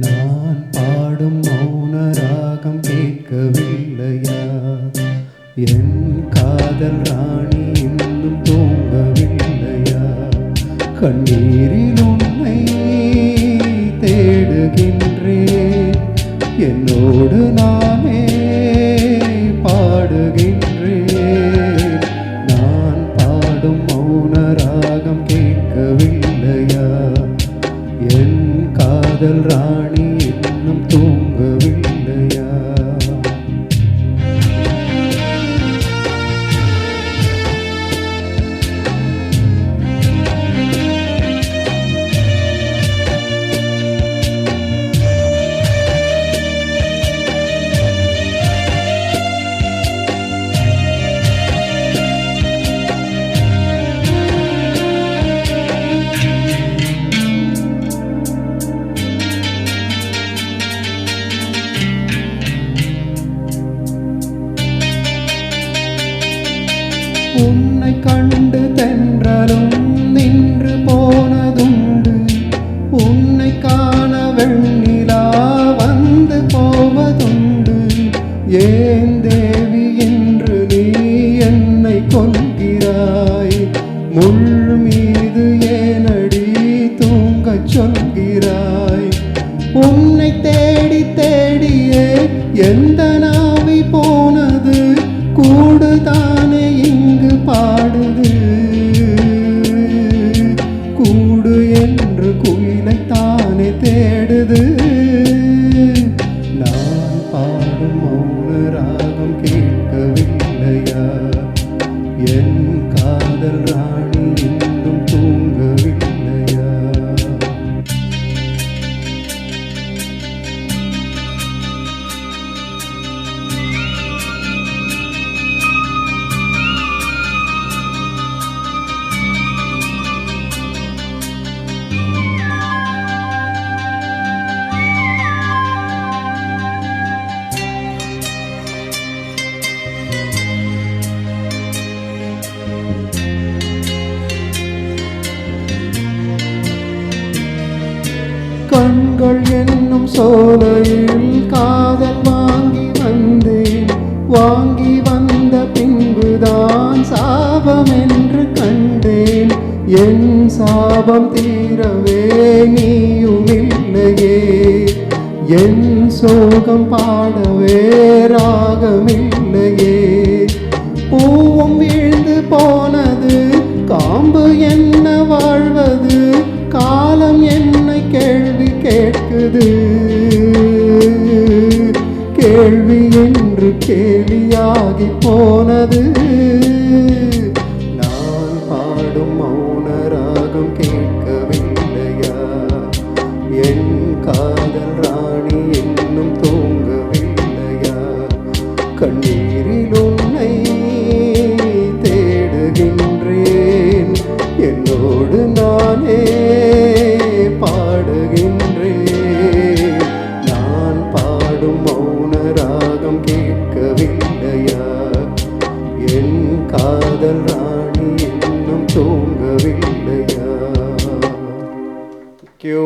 நான் பாடும் மௌன ராகம் கேட்கவில்லையா? என் காதல் ராணி இன்னும் தூங்கவில்லையா? கண்ணீரில் உன்னை தேடுகின்றேன், என்னோடு நானே பாடுகின்றேன். நான் பாடும் மௌன ராகம் கேட்கவில்லையா? என் காதல் ராணி இன்னும் தூங்கவில்லையா? உன்னை கண்டு தென்றலும் நின்று போனதுண்டு, உன்னை காண வெண்ணிலா வந்து போவதுண்டு. ஏன் தேவி என்று நீ என்னை கொள்கிறாய்? முள் மீது ஏனடி தூங்கச் சொல்கிறாய்? உன்னை தேடி தேடியே எந்த நாவி போனது, கூடுதானே இங்கு பாடுது. கூடு என்று குயிலைத்தானே தேடுது. நான் பாடும் மௌன ராகம் கேட்கவில்லையா? என் காதல் ராணி இன்னும் தூங்கவில்லையா? கண்கள் என்னும் சோலையில் காதல் வாங்கி வந்தேன். வாங்கி வந்த பின்புதான் சாபம் என்று கண்டேன். என் சாபம் தீரவே நீயும் இல்லையே, என் சோகம் பாடவே ராகமில்லையே. பூவும் வீழ்ந்து போனது, காம்பு என்ன வாழ்வது? காலம் என்னை கேள்வி கேட்குது. கேள்வி என்று கேலியாகி போனது. நான் பாடும் மௌன ராகம் கேட்கவில்லையா? என் காதல் ராணி இன்னும் தூங்கவில்லையா? கண்ணீரில் உன்னை தேடுகின்றேன், என்னோடு நானே பாடுகின்றேன். நான் பாடும் மௌன ராகம் கேட்கவில்லையா? என் காதல் ராணி இன்னும் தூங்கவில்லையா? Thank you.